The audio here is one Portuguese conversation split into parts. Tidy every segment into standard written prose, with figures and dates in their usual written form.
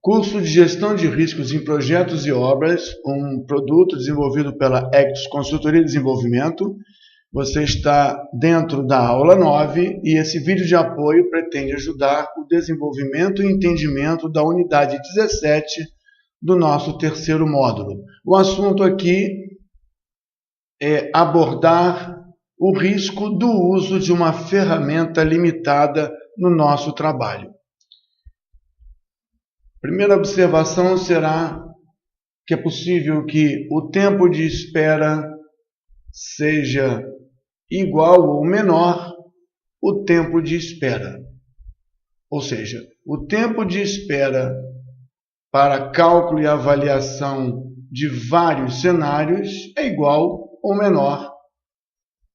Curso de Gestão de Riscos em Projetos e Obras, um produto desenvolvido pela Ectus Consultoria e Desenvolvimento. Você está dentro da aula 9 e esse vídeo de apoio pretende ajudar o desenvolvimento e entendimento da unidade 17 do nosso terceiro módulo. O assunto aqui é abordar o risco do uso de uma ferramenta limitada no nosso trabalho. Primeira observação será que é possível que o tempo de espera seja igual ou menor ao tempo de espera. Ou seja, o tempo de espera para cálculo e avaliação de vários cenários é igual ou menor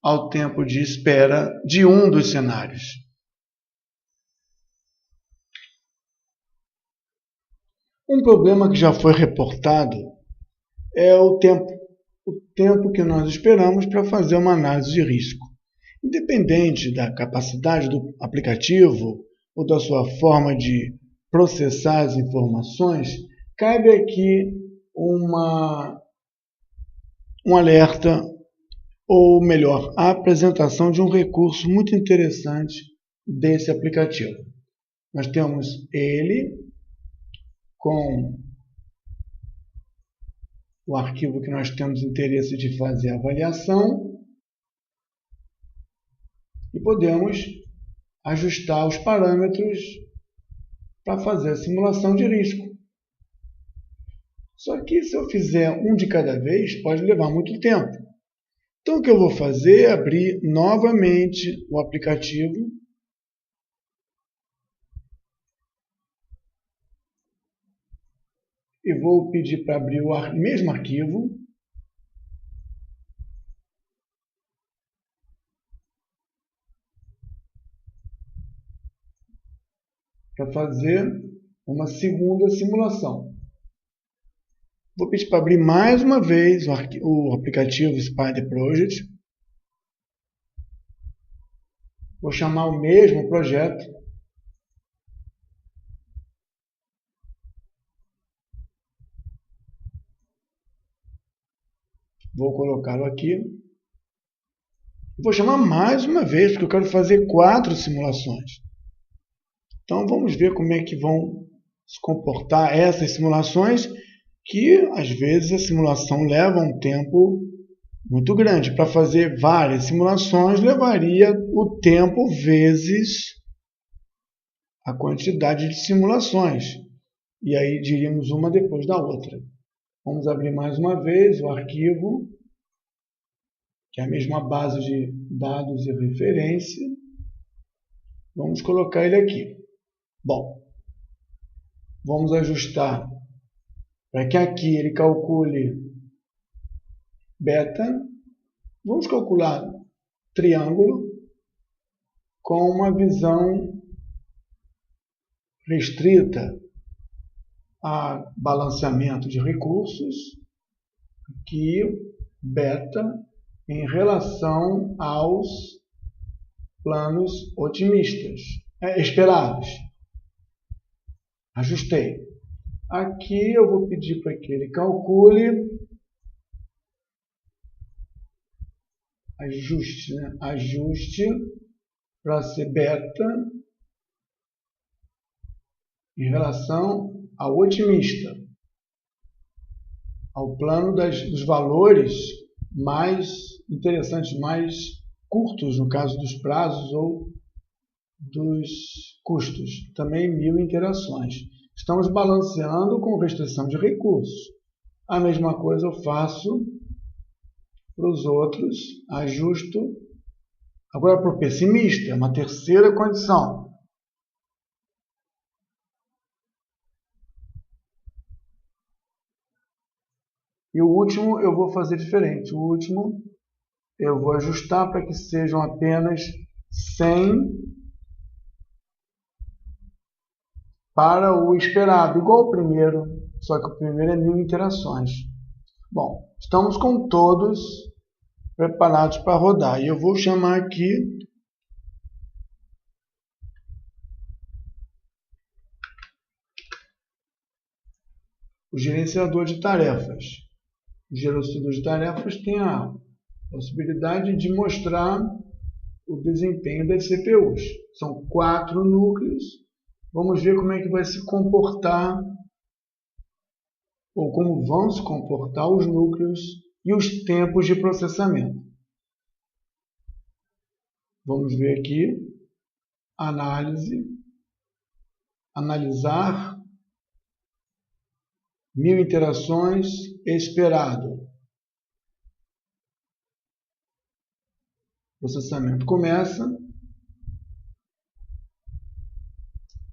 ao tempo de espera de um dos cenários. Um problema que já foi reportado é o tempo que nós esperamos para fazer uma análise de risco. Independente da capacidade do aplicativo ou da sua forma de processar as informações, cabe aqui um alerta, ou melhor, a apresentação de um recurso muito interessante desse aplicativo. Nós temos ele com o arquivo que nós temos interesse de fazer a avaliação e podemos ajustar os parâmetros para fazer a simulação de risco. Só que se eu fizer um de cada vez, pode levar muito tempo. Então o que eu vou fazer é abrir novamente o aplicativo e vou pedir para abrir o mesmo arquivo. Para fazer uma segunda simulação. Vou pedir para abrir mais uma vez o aplicativo Spider Project. Vou chamar o mesmo projeto. Vou colocá-lo aqui. Vou chamar mais uma vez, porque eu quero fazer 4 simulações. Então vamos ver como é que vão se comportar essas simulações, que às vezes a simulação leva um tempo muito grande. Para fazer várias simulações levaria o tempo vezes a quantidade de simulações. E aí diríamos uma depois da outra. Vamos abrir mais uma vez o arquivo, que é a mesma base de dados e referência. Vamos colocar ele aqui. Bom, vamos ajustar para que aqui ele calcule beta. Vamos calcular triângulo com uma visão restrita a balanceamento de recursos. Aqui, beta em relação aos planos otimistas, esperados. Ajustei. Aqui eu vou pedir para que ele calcule, ajuste para ser beta em relação ao otimista, ao plano dos valores mais interessantes, mais curtos, no caso dos prazos ou dos custos. Também 1000 interações. Estamos balanceando com restrição de recursos. A mesma coisa eu faço para os outros, ajusto. Agora para o pessimista, uma terceira condição. E o último eu vou fazer diferente. O último eu vou ajustar para que sejam apenas 100 para o esperado, igual ao primeiro, só que o primeiro é 1000 interações. Bom, estamos com todos preparados para rodar. E eu vou chamar aqui gerenciador de tarefas. O gerenciador de tarefas tem a possibilidade de mostrar o desempenho das CPUs. São 4 núcleos. Vamos ver como é que vai se comportar, ou como vão se comportar os núcleos e os tempos de processamento. Vamos ver aqui, analisar 1000 interações esperado. O processamento começa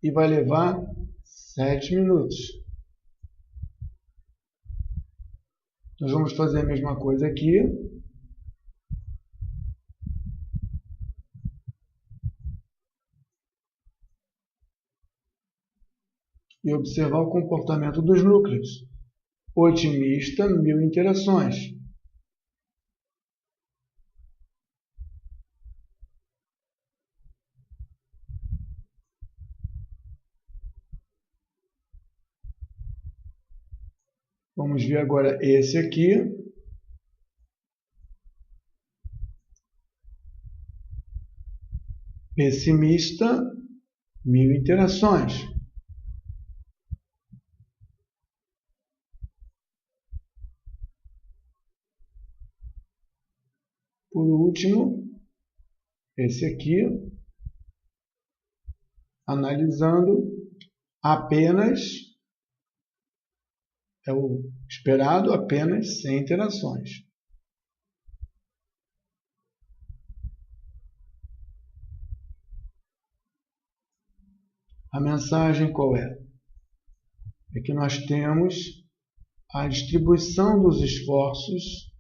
e vai levar 7 minutos. Nós vamos fazer a mesma coisa aqui. E observar o comportamento dos núcleos. Otimista, 1000 interações. Vamos ver agora esse aqui. Pessimista, 1000 interações. Por último, esse aqui, analisando apenas, é o esperado, apenas 100 interações. A mensagem qual é? É que nós temos a distribuição dos esforços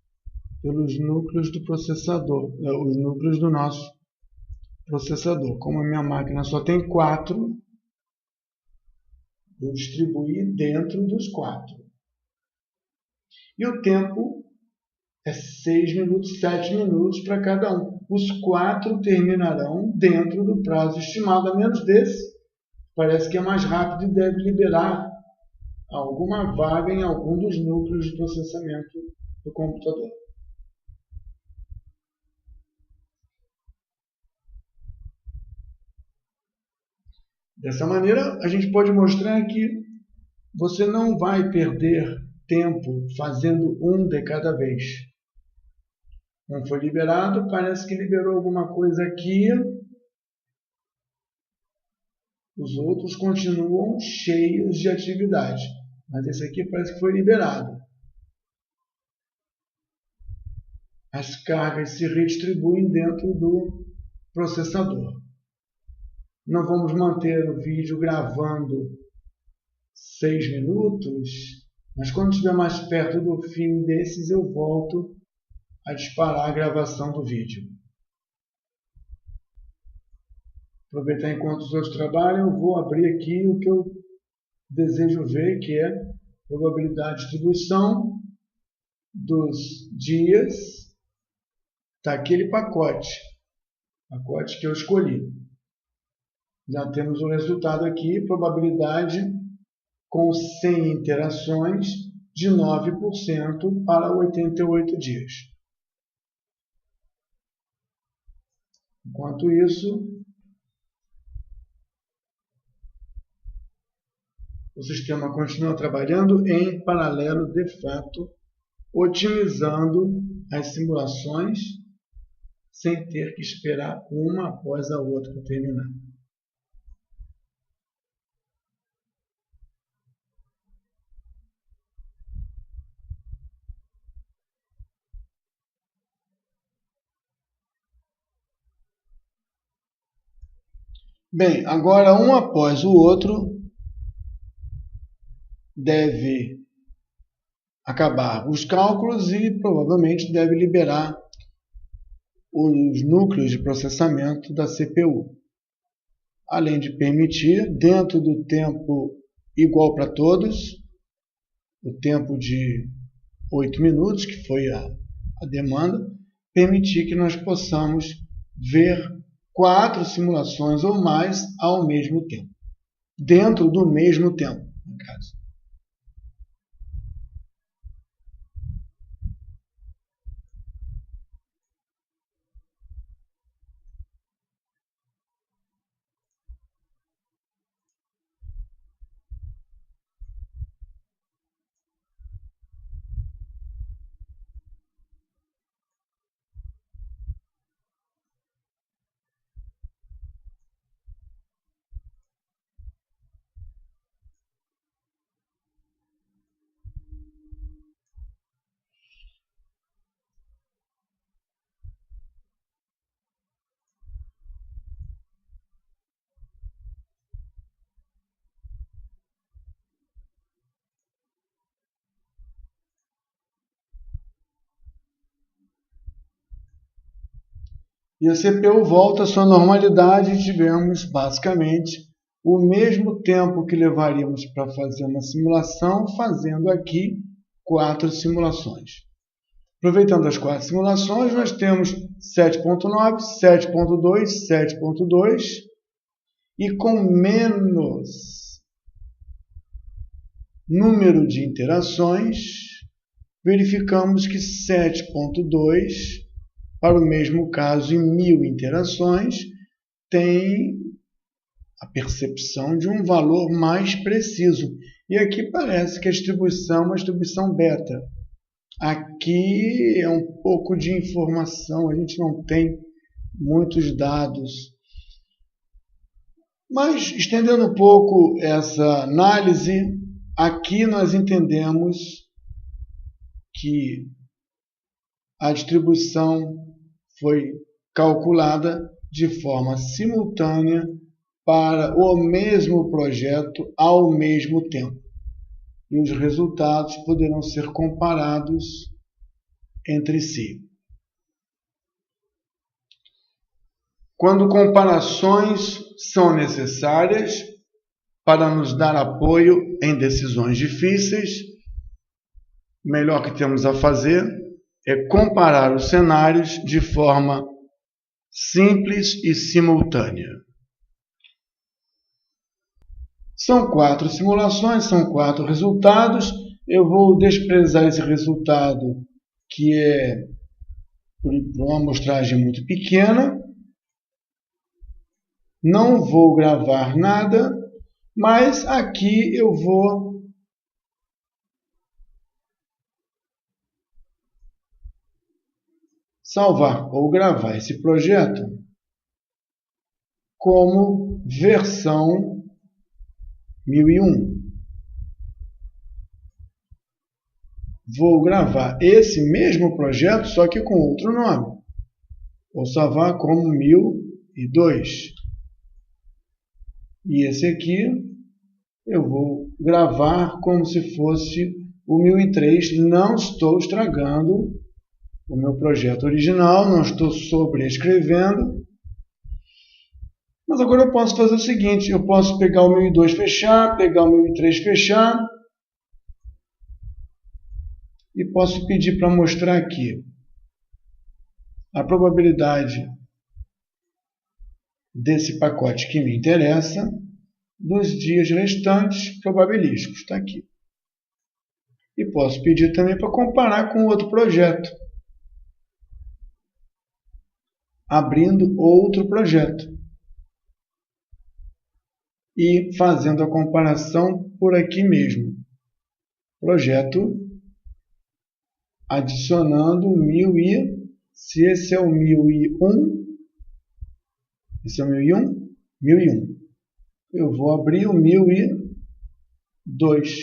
pelos núcleos do processador, os núcleos do nosso processador. Como a minha máquina só tem 4, eu distribuí dentro dos 4. E o tempo é 6 minutos, 7 minutos para cada um. Os 4 terminarão dentro do prazo estimado, a menos desse. Parece que é mais rápido e deve liberar alguma vaga em algum dos núcleos de processamento do computador. Dessa maneira, a gente pode mostrar que você não vai perder tempo fazendo um de cada vez. Um foi liberado, parece que liberou alguma coisa aqui. Os outros continuam cheios de atividade, mas esse aqui parece que foi liberado. As cargas se redistribuem dentro do processador. Não vamos manter o vídeo gravando 6 minutos, mas quando estiver mais perto do fim desses, eu volto a disparar a gravação do vídeo. Aproveitar enquanto os outros trabalham, eu vou abrir aqui o que eu desejo ver, que é probabilidade de distribuição dos dias daquele pacote que eu escolhi. Já temos o resultado aqui, probabilidade com 100 interações de 9% para 88 dias. Enquanto isso, o sistema continua trabalhando em paralelo, de fato, otimizando as simulações sem ter que esperar uma após a outra para terminar. Bem, agora um após o outro deve acabar os cálculos e provavelmente deve liberar os núcleos de processamento da CPU, além de permitir, dentro do tempo igual para todos, o tempo de 8 minutos, que foi a demanda, permitir que nós possamos ver 4 simulações ou mais ao mesmo tempo, dentro do mesmo tempo, no caso. e a CPU volta à sua normalidade e tivemos basicamente o mesmo tempo que levaríamos para fazer uma simulação, fazendo aqui 4 simulações. Aproveitando as 4 simulações, nós temos 7.9, 7.2, 7.2 e com menos número de interações, verificamos que 7.2, para o mesmo caso em 1000 interações, tem a percepção de um valor mais preciso. E aqui parece que a distribuição é uma distribuição beta. Aqui é um pouco de informação, a gente não tem muitos dados. Mas, estendendo um pouco essa análise, aqui nós entendemos que a distribuição foi calculada de forma simultânea para o mesmo projeto ao mesmo tempo. E os resultados poderão ser comparados entre si. Quando comparações são necessárias para nos dar apoio em decisões difíceis, o melhor que temos a fazer é comparar os cenários de forma simples e simultânea. São 4 simulações, são 4 resultados. Eu vou desprezar esse resultado, que é por uma amostragem muito pequena. Não vou gravar nada, mas aqui eu vou salvar ou gravar esse projeto como versão 1001. Vou gravar esse mesmo projeto, só que com outro nome. Vou salvar como 1002. E esse aqui eu vou gravar como se fosse o 1003. Não estou estragando o meu projeto original, não estou sobreescrevendo. Mas agora eu posso fazer o seguinte, eu posso pegar o 1002 fechar, pegar o 1003 fechar, e posso pedir para mostrar aqui a probabilidade desse pacote que me interessa, dos dias restantes probabilísticos, está aqui. E posso pedir também para comparar com outro projeto, abrindo outro projeto e fazendo a comparação por aqui mesmo. Projeto, adicionando o 1000 e, se esse é o 1001, esse é o 1001, 1001. Eu vou abrir o 1002.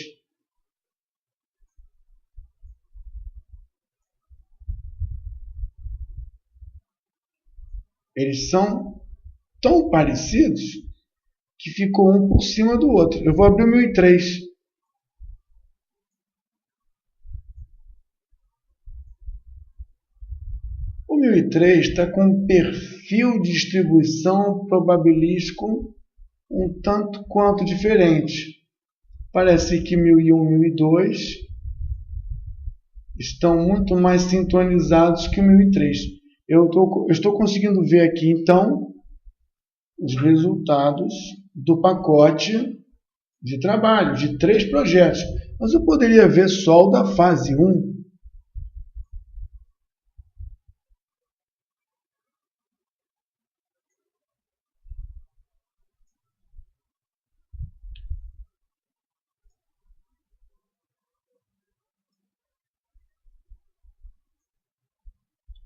Eles são tão parecidos que ficou um por cima do outro. Eu vou abrir o 1003. O 1003 está com um perfil de distribuição probabilístico um tanto quanto diferente. Parece que 1001 e 1002 estão muito mais sintonizados que o 1003. Eu estou conseguindo ver aqui, então, os resultados do pacote de trabalho, de 3 projetos. Mas eu poderia ver só o da fase 1.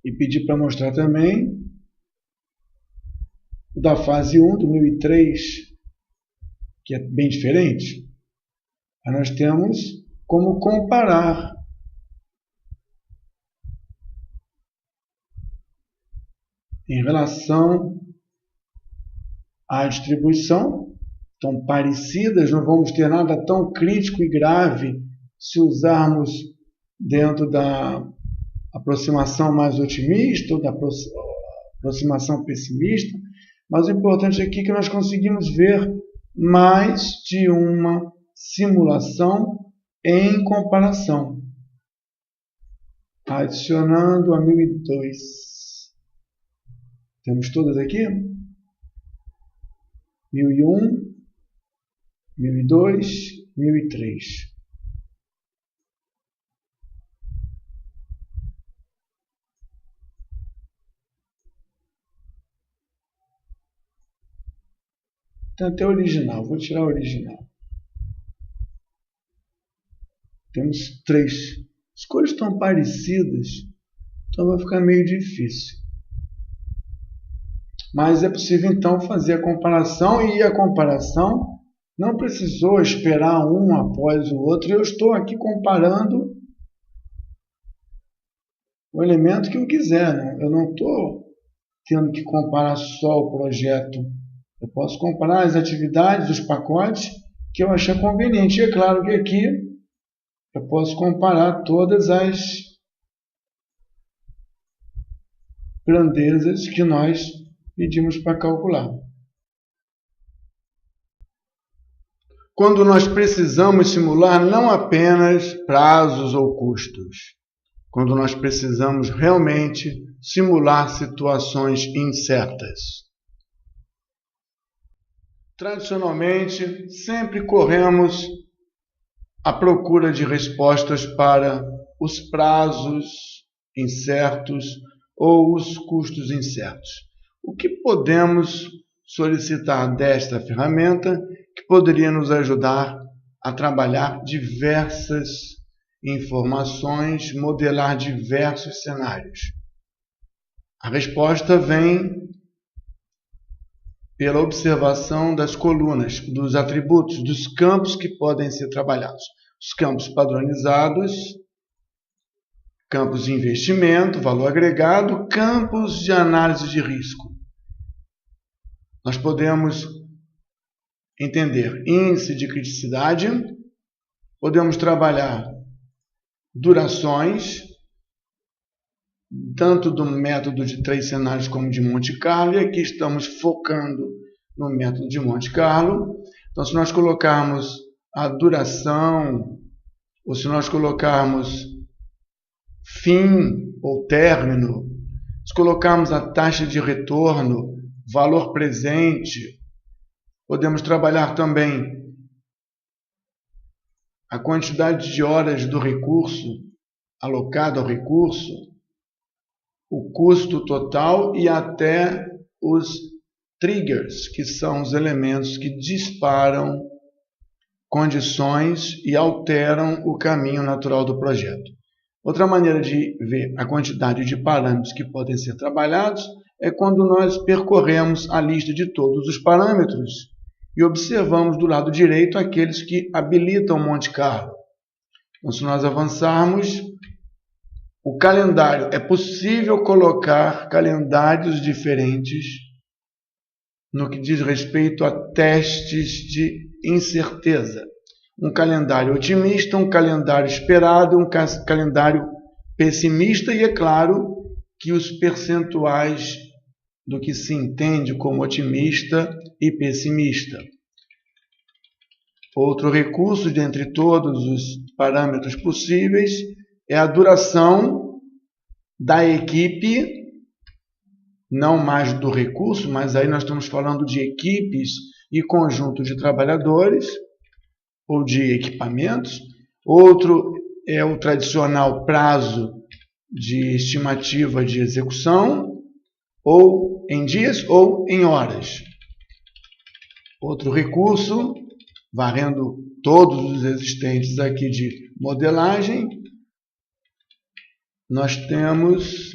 E pedir para mostrar também o da fase 1, do 1003, que é bem diferente. Aí nós temos como comparar em relação à distribuição, tão parecidas, não vamos ter nada tão crítico e grave se usarmos dentro da aproximação mais otimista ou da aproximação pessimista, mas o importante aqui é que nós conseguimos ver mais de uma simulação em comparação. Adicionando a 1002. Temos todas aqui? 1001, 1002, 1003. Tem até original, vou tirar o original. Temos 3. As cores estão parecidas, então vai ficar meio difícil. Mas é possível então fazer a comparação, e a comparação não precisou esperar um após o outro. Eu estou aqui comparando o elemento que eu quiser. Eu não estou tendo que comparar só o projeto. Eu posso comparar as atividades, os pacotes que eu achar conveniente. E é claro que aqui eu posso comparar todas as grandezas que nós pedimos para calcular. Quando nós precisamos simular não apenas prazos ou custos, quando nós precisamos realmente simular situações incertas. Tradicionalmente, sempre corremos à procura de respostas para os prazos incertos ou os custos incertos. O que podemos solicitar desta ferramenta que poderia nos ajudar a trabalhar diversas informações, modelar diversos cenários? A resposta vem pela observação das colunas, dos atributos, dos campos que podem ser trabalhados. Os campos padronizados, campos de investimento, valor agregado, campos de análise de risco. Nós podemos entender índice de criticidade, podemos trabalhar durações, tanto do método de 3 cenários como de Monte Carlo, e aqui estamos focando no método de Monte Carlo. Então, se nós colocarmos a duração, ou se nós colocarmos fim ou término, se colocarmos a taxa de retorno, valor presente, podemos trabalhar também a quantidade de horas do recurso alocado ao recurso, o custo total e até os triggers, que são os elementos que disparam condições e alteram o caminho natural do projeto. Outra maneira de ver a quantidade de parâmetros que podem ser trabalhados é quando nós percorremos a lista de todos os parâmetros e observamos do lado direito aqueles que habilitam Monte Carlo. Então, se nós avançarmos, o calendário, é possível colocar calendários diferentes no que diz respeito a testes de incerteza. Um calendário otimista, um calendário esperado, um calendário pessimista, e é claro que os percentuais do que se entende como otimista e pessimista. Outro recurso, dentre todos os parâmetros possíveis, é a duração da equipe, não mais do recurso, mas aí nós estamos falando de equipes e conjunto de trabalhadores ou de equipamentos. Outro é o tradicional prazo de estimativa de execução, ou em dias ou em horas. Outro recurso, varrendo todos os existentes aqui de modelagem, nós temos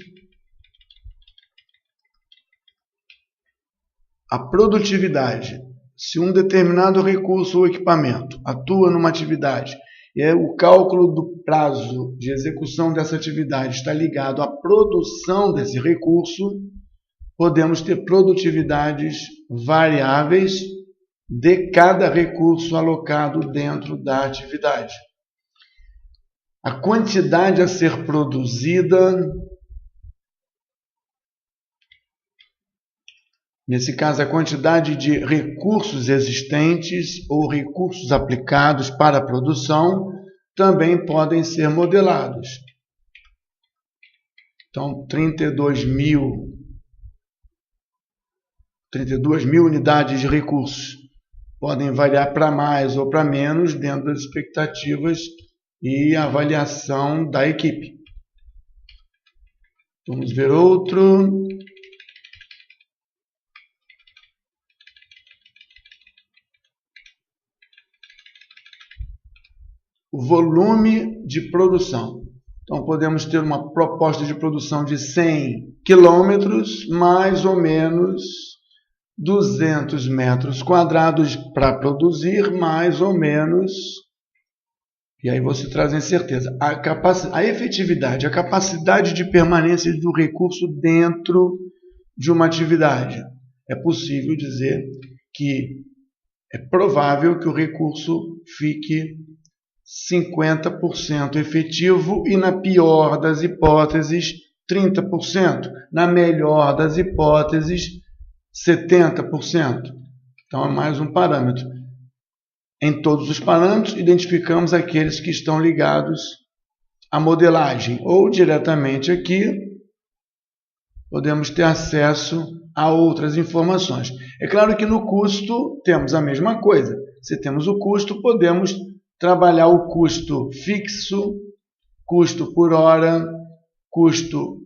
a produtividade. Se um determinado recurso ou equipamento atua numa atividade e o cálculo do prazo de execução dessa atividade está ligado à produção desse recurso, podemos ter produtividades variáveis de cada recurso alocado dentro da atividade. A quantidade a ser produzida Nesse caso, a quantidade de recursos existentes ou recursos aplicados para a produção também podem ser modelados. Então, 32 mil unidades de recursos podem variar para mais ou para menos dentro das expectativas e avaliação da equipe. Vamos ver outro. O volume de produção. Então, podemos ter uma proposta de produção de 100 quilômetros, mais ou menos 200 metros quadrados para produzir, mais ou menos. E aí você traz a incerteza. A efetividade, a capacidade de permanência do recurso dentro de uma atividade. É possível dizer que é provável que o recurso fique 50% efetivo e, na pior das hipóteses, 30%. Na melhor das hipóteses, 70%. Então, é mais um parâmetro. Em todos os parâmetros, identificamos aqueles que estão ligados à modelagem. Ou, diretamente aqui, podemos ter acesso a outras informações. É claro que no custo temos a mesma coisa. Se temos o custo, podemos trabalhar o custo fixo, custo por hora, custo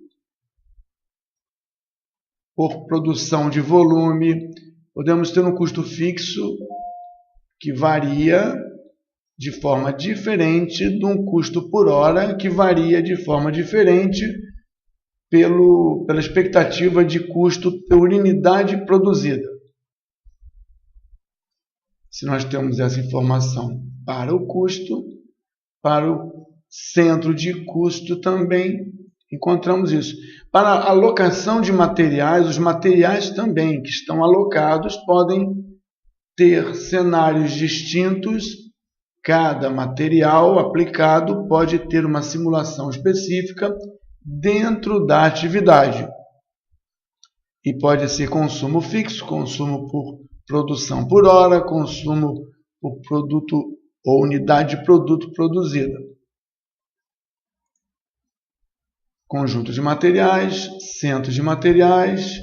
por produção de volume. Podemos ter um custo fixo que varia de forma diferente de um custo por hora que varia de forma diferente pela expectativa de custo por unidade produzida. Se nós temos essa informação para o custo, para o centro de custo também encontramos isso. Para a alocação de materiais, os materiais também que estão alocados podem ter cenários distintos. Cada material aplicado pode ter uma simulação específica dentro da atividade. E pode ser consumo fixo, consumo por produção por hora, consumo por produto ou unidade de produto produzida. Conjunto de materiais, centros de materiais.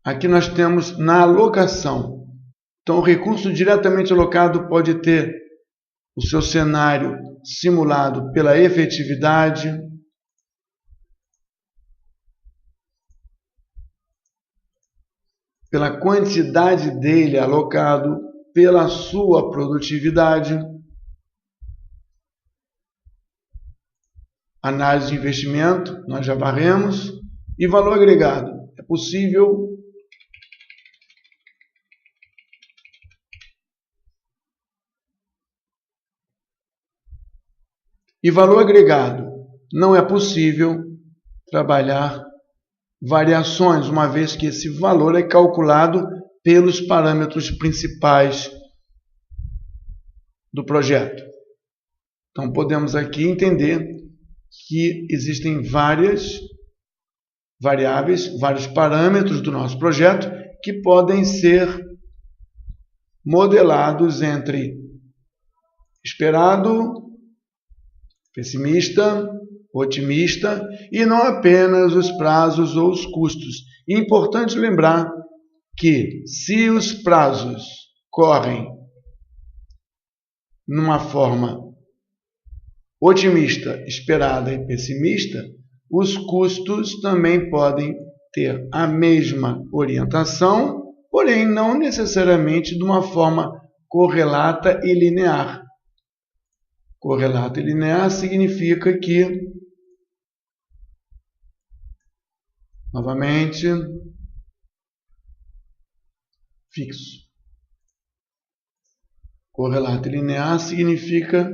Aqui nós temos na alocação. Então, o recurso diretamente alocado pode ter o seu cenário simulado pela efetividade, pela quantidade dele alocado, pela sua produtividade. Análise de investimento, nós já varremos. E valor agregado. É possível e valor agregado. Não é possível trabalhar variações, uma vez que esse valor é calculado pelos parâmetros principais do projeto. Então, podemos aqui entender que existem várias variáveis, vários parâmetros do nosso projeto que podem ser modelados entre esperado, pessimista, otimista e não apenas os prazos ou os custos. É importante lembrar que se os prazos correm numa forma otimista, esperada e pessimista, os custos também podem ter a mesma orientação, porém não necessariamente de uma forma correlata e linear. Correlato e linear significa que, novamente, fixo. Correlato e linear significa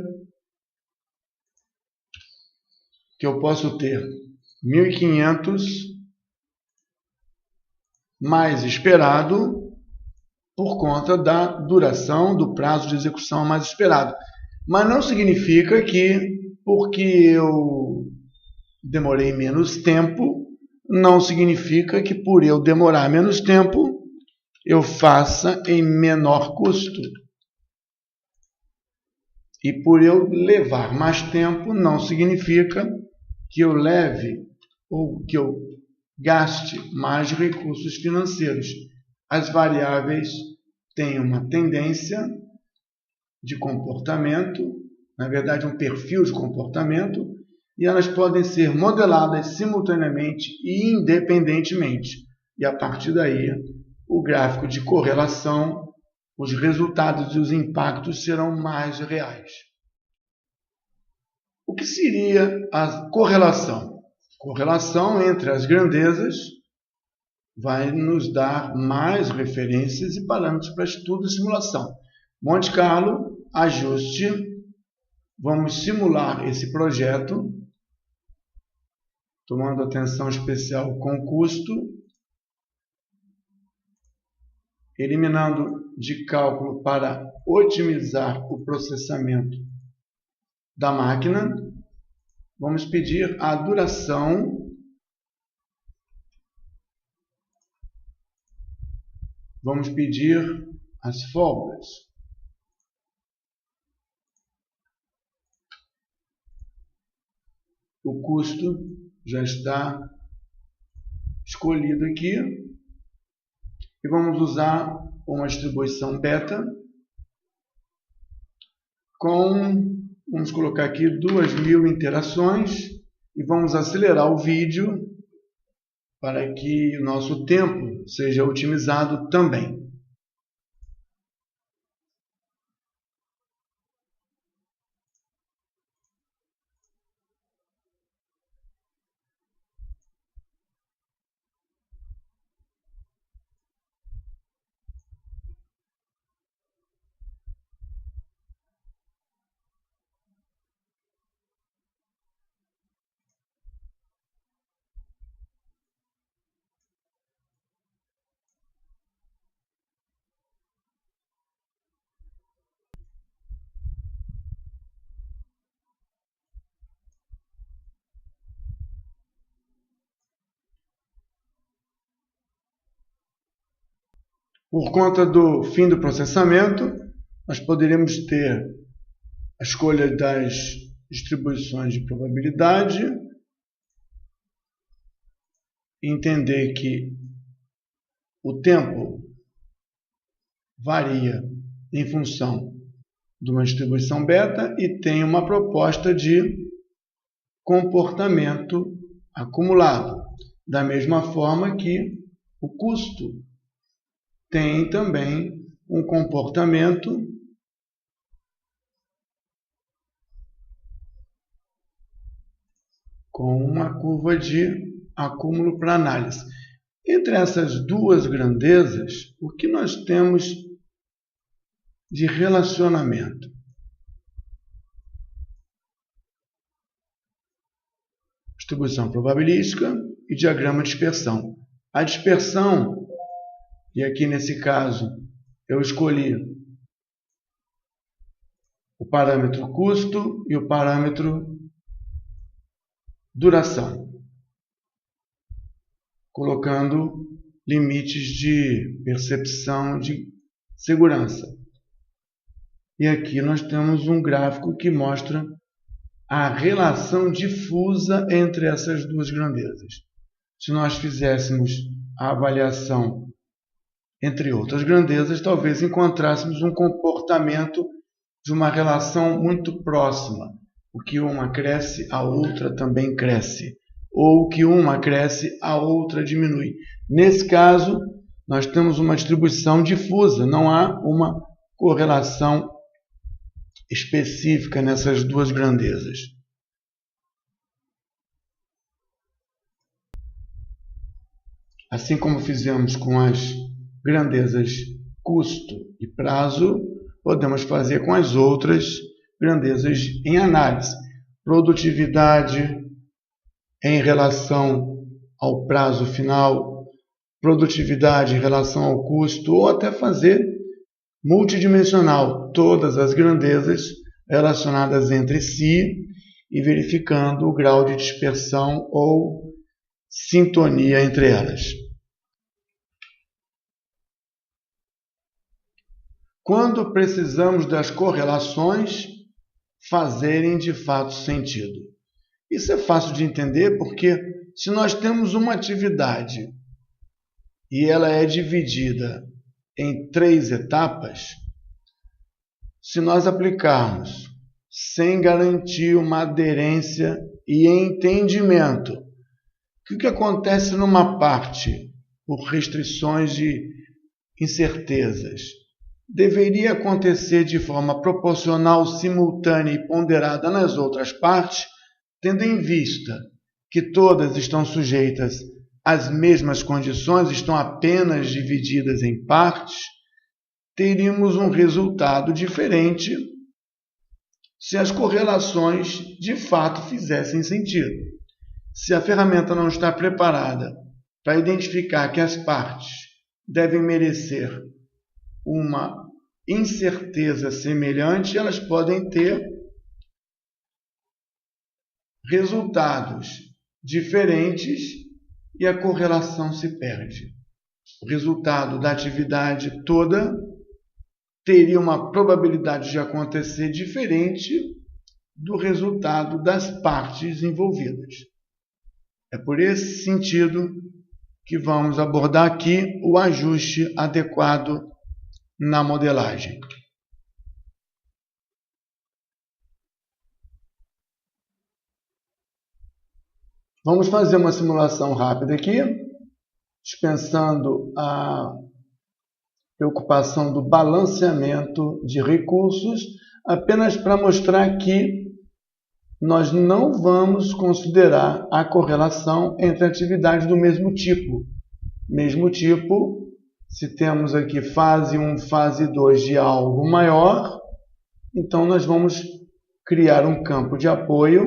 que eu posso ter 1.500 mais esperado por conta da duração do prazo de execução mais esperado. Mas não significa que, porque eu demorei menos tempo, não significa que por eu demorar menos tempo, eu faça em menor custo. E por eu levar mais tempo, não significa que eu leve ou que eu gaste mais recursos financeiros. As variáveis têm uma tendência de comportamento, na verdade um perfil de comportamento, e elas podem ser modeladas simultaneamente e independentemente. E a partir daí, o gráfico de correlação, os resultados e os impactos serão mais reais. O que seria a correlação? Correlação entre as grandezas vai nos dar mais referências e parâmetros para estudo e simulação. Monte Carlo, ajuste. Vamos simular esse projeto, tomando atenção especial com custo, eliminando de cálculo para otimizar o processamento da máquina. Vamos pedir a duração. Vamos pedir as folgas. O custo já está escolhido aqui. E vamos usar uma distribuição beta vamos colocar aqui 2.000 interações e vamos acelerar o vídeo para que o nosso tempo seja otimizado também. Por conta do fim do processamento, nós poderíamos ter a escolha das distribuições de probabilidade, entender que o tempo varia em função de uma distribuição beta e tem uma proposta de comportamento acumulado, da mesma forma que o custo tem também um comportamento com uma curva de acúmulo para análise. Entre essas duas grandezas, o que nós temos de relacionamento? Distribuição probabilística e diagrama de dispersão. A dispersão, e aqui nesse caso eu escolhi o parâmetro custo e o parâmetro duração, colocando limites de percepção de segurança. E aqui nós temos um gráfico que mostra a relação difusa entre essas duas grandezas. Se nós fizéssemos a avaliação entre outras grandezas, talvez encontrássemos um comportamento de uma relação muito próxima. O que uma cresce, a outra também cresce. Ou o que uma cresce, a outra diminui. Nesse caso, nós temos uma distribuição difusa, não há uma correlação específica nessas duas grandezas. Assim como fizemos com as grandezas custo e prazo, podemos fazer com as outras grandezas em análise. Produtividade em relação ao prazo final, produtividade em relação ao custo, ou até fazer multidimensional, todas as grandezas relacionadas entre si e verificando o grau de dispersão ou sintonia entre elas. Quando precisamos das correlações fazerem de fato sentido. Isso é fácil de entender porque se nós temos uma atividade e ela é dividida em 3 etapas, se nós aplicarmos sem garantir uma aderência e entendimento, o que acontece numa parte por restrições de incertezas? Deveria acontecer de forma proporcional, simultânea e ponderada nas outras partes, tendo em vista que todas estão sujeitas às mesmas condições, estão apenas divididas em partes, teríamos um resultado diferente se as correlações de fato fizessem sentido. Se a ferramenta não está preparada para identificar que as partes devem merecer uma incerteza semelhante, elas podem ter resultados diferentes e a correlação se perde. O resultado da atividade toda teria uma probabilidade de acontecer diferente do resultado das partes envolvidas. É por esse sentido que vamos abordar aqui o ajuste adequado na modelagem. Vamos fazer uma simulação rápida aqui, dispensando a preocupação do balanceamento de recursos, apenas para mostrar que nós não vamos considerar a correlação entre atividades do mesmo tipo. Mesmo tipo, se temos aqui fase 1, fase 2 de algo maior, então nós vamos criar um campo de apoio,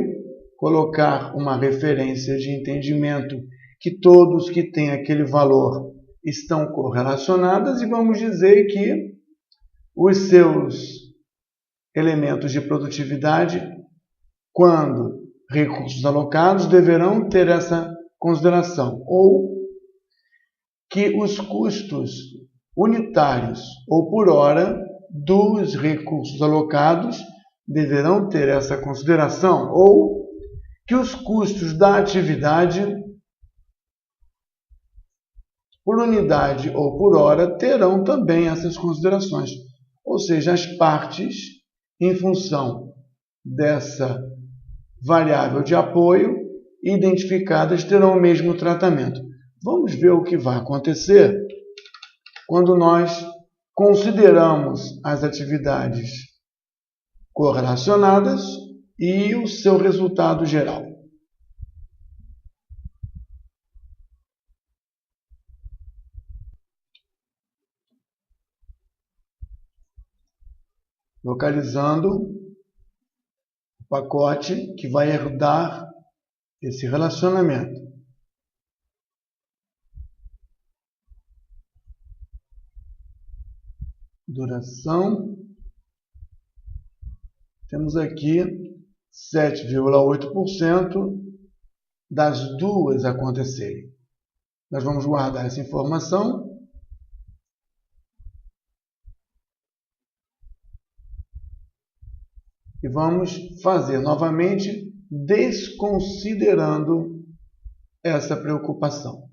colocar uma referência de entendimento que todos que têm aquele valor estão correlacionadas e vamos dizer que os seus elementos de produtividade, quando recursos alocados, deverão ter essa consideração, ou que os custos unitários ou por hora dos recursos alocados deverão ter essa consideração, ou que os custos da atividade por unidade ou por hora terão também essas considerações. Ou seja, as partes, em função dessa variável de apoio, identificadas terão o mesmo tratamento. Vamos ver o que vai acontecer quando nós consideramos as atividades correlacionadas e o seu resultado geral. Localizando o pacote que vai herdar esse relacionamento. Duração. Temos aqui 7,8% das duas acontecerem. Nós vamos guardar essa informação. E vamos fazer novamente, desconsiderando essa preocupação.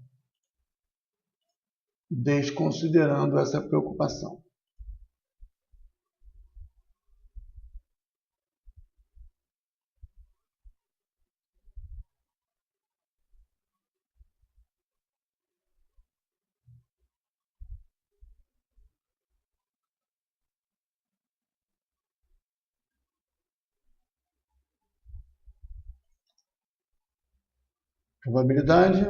Desconsiderando essa preocupação. Probabilidade.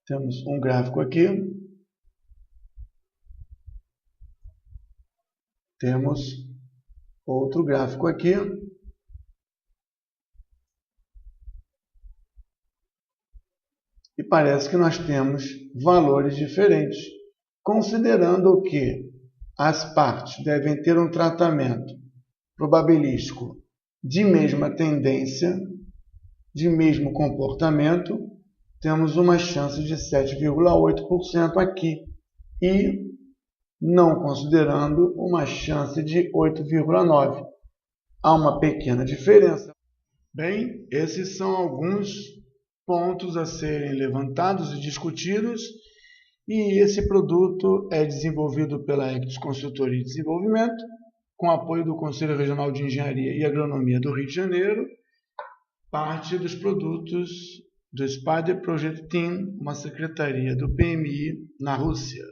Temos um gráfico aqui. Temos outro gráfico aqui. E parece que nós temos valores diferentes, considerando que as partes devem ter um tratamento probabilístico de mesma tendência, de mesmo comportamento, temos uma chance de 7,8% aqui e não considerando uma chance de 8,9%. Há uma pequena diferença. Bem, esses são alguns pontos a serem levantados e discutidos, e esse produto é desenvolvido pela Ectus Consultoria e Desenvolvimento, com apoio do Conselho Regional de Engenharia e Agronomia do Rio de Janeiro, parte dos produtos do Spider Project Team, uma secretaria do PMI na Rússia.